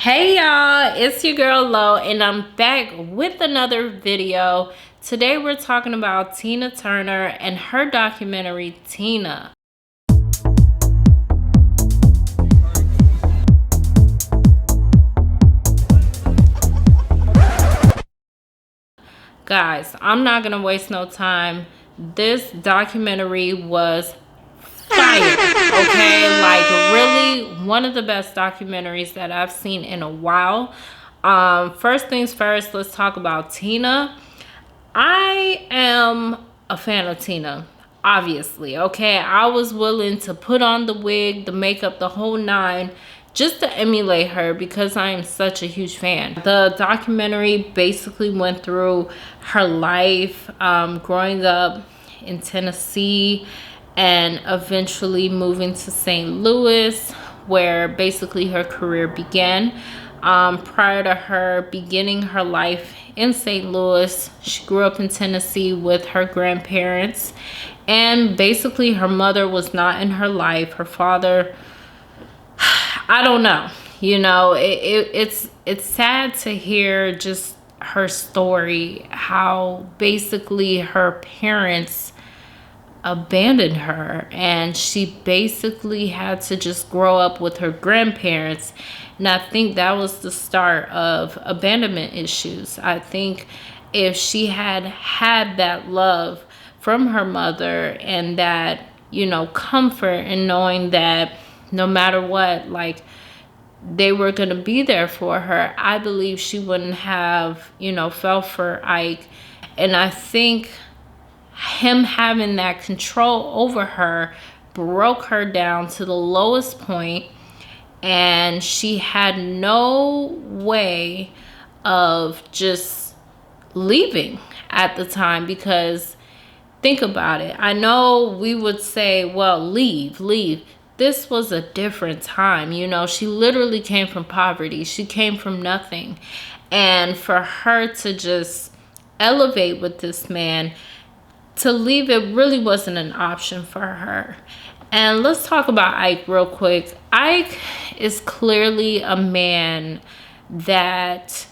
Hey y'all, it's your girl Lo, and I'm back with another video. Today we're talking about Tina Turner and her documentary Tina. Guys, I'm not gonna waste no time. This documentary was fire, okay? Like really one of the best documentaries that I've seen in a while. First things first, let's talk about Tina. I am a fan of Tina, obviously, okay? I was willing to put on the wig, the makeup, the whole nine, just to emulate her because I am such a huge fan. The documentary basically went through her life, growing up in Tennessee and eventually moving to St. Louis, where basically her career began. Prior to her beginning her life in St. Louis, she grew up in Tennessee with her grandparents, and basically her mother was not in her life. Her father, I don't know, it's sad to hear just her story, how basically her parents abandoned her and she basically had to just grow up with her grandparents. And I think that was the start of abandonment issues. I think if she had had that love from her mother and that, comfort in knowing that no matter what, like, they were going to be there for her, I believe she wouldn't have, fell for Ike. And I think him having that control over her broke her down to the lowest point, and she had no way of just leaving at the time. Because think about it, I know we would say, well, leave. This was a different time. She literally came from poverty. She came from nothing, and for her to just elevate with this man, to leave, it really wasn't an option for her. And let's talk about Ike real quick. Ike is clearly a man that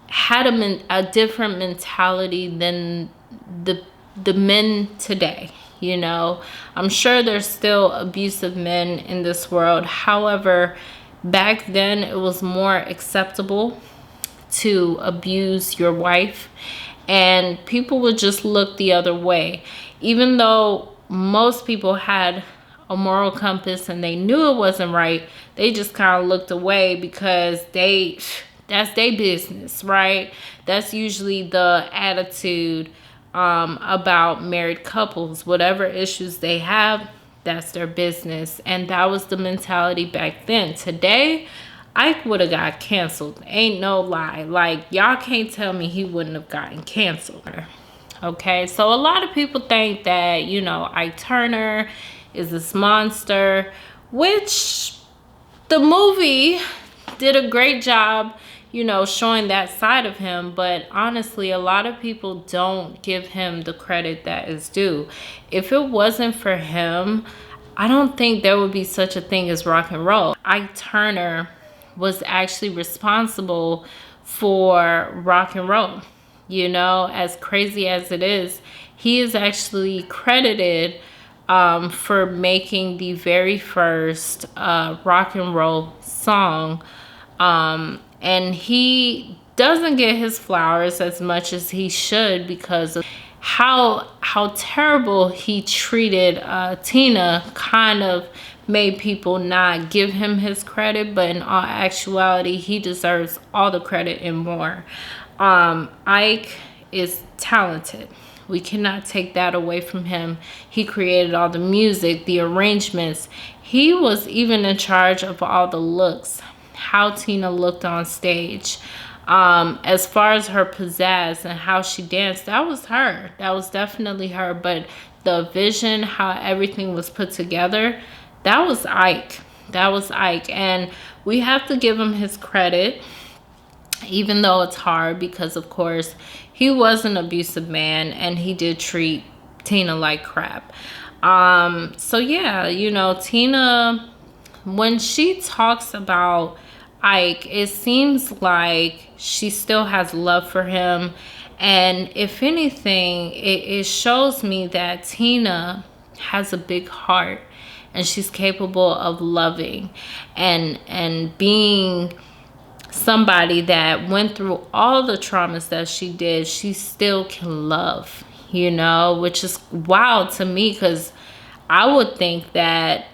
had a different mentality than the men today. I'm sure there's still abusive men in this world. However, back then it was more acceptable to abuse your wife, and people would just look the other way. Even though most people had a moral compass and they knew it wasn't right, they just kind of looked away because that's their business, right? That's usually the attitude about married couples. Whatever issues they have, that's their business. And that was the mentality back then. Today, Ike would have got canceled. Ain't no lie. Like, y'all can't tell me he wouldn't have gotten canceled. Okay, so a lot of people think that, Ike Turner is this monster, which the movie did a great job, showing that side of him. But honestly, a lot of people don't give him the credit that is due. If it wasn't for him, I don't think there would be such a thing as rock and roll. Ike Turner was actually responsible for rock and roll. As crazy as it is, he is actually credited for making the very first rock and roll song. And he doesn't get his flowers as much as he should because of how terrible he treated Tina. Kind of made people not give him his credit, but in all actuality, he deserves all the credit and more. Ike is talented. We cannot take that away from him. He created all the music, the arrangements. He was even in charge of all the looks, how Tina looked on stage. As far as her pizzazz and how she danced, that was her. That was definitely her. But the vision, how everything was put together, that was Ike. That was Ike. And we have to give him his credit, even though it's hard because, of course, he was an abusive man and he did treat Tina like crap. So yeah, Tina, when she talks about Ike, it seems like she still has love for him. And if anything, it shows me that Tina has a big heart and she's capable of loving and being somebody that went through all the traumas that she did. She still can love, you know, which is wild to me, because I would think that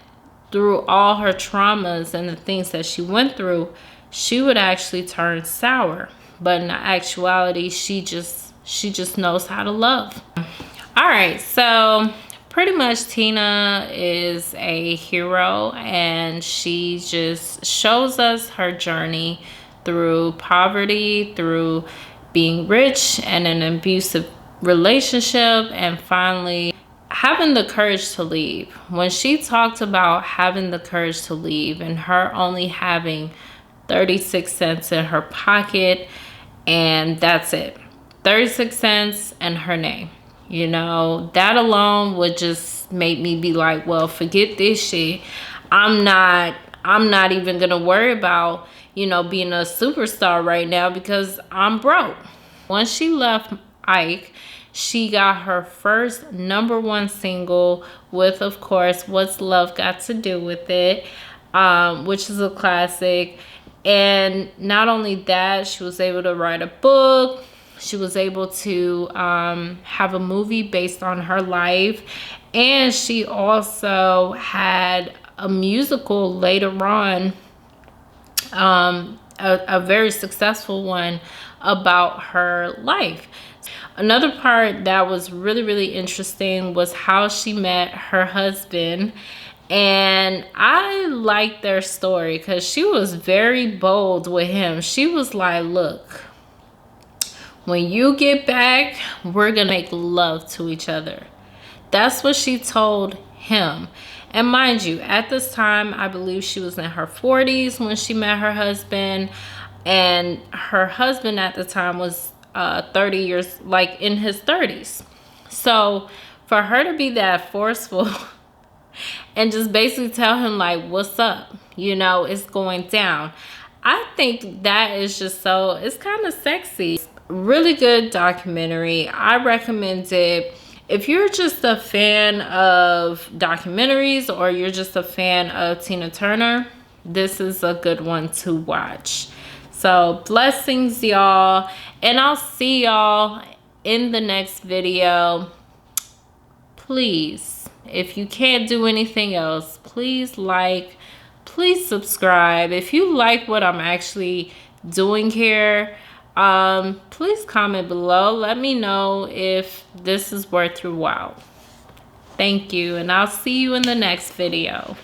through all her traumas and the things that she went through, she would actually turn sour. But in actuality, she just knows how to love. All right, so pretty much Tina is a hero, and she just shows us her journey through poverty, through being rich and an abusive relationship, and finally having the courage to leave. When she talked about having the courage to leave and her only having 36 cents in her pocket, and that's it. 36 cents and her name. You know, that alone would just make me be like, well, forget this shit. I'm not even gonna worry about, you know, being a superstar right now because I'm broke. Once she left Ike, she got her first #1 single with, of course, What's Love Got to Do with It, which is a classic. And not only that, she was able to write a book. She was able to have a movie based on her life. And she also had a musical later on, a very successful one about her life. Another part that was really, really interesting was how she met her husband. And I liked their story because she was very bold with him. She was like, look, when you get back, we're going to make love to each other. That's what she told him. And mind you, at this time, I believe she was in her 40s when she met her husband. And her husband at the time was 30 years, like in his 30s. So for her to be that forceful and just basically tell him like, what's up, you know, it's going down, I think that is just so, it's kind of sexy. Really good documentary. I recommend it. If you're just a fan of documentaries or you're just a fan of Tina Turner, this is a good one to watch. So blessings, y'all, and I'll see y'all in the next video. Please, if you can't do anything else, please like, please subscribe. If you like what I'm actually doing here, please comment below. Let me know if this is worth your while. Thank you, and I'll see you in the next video.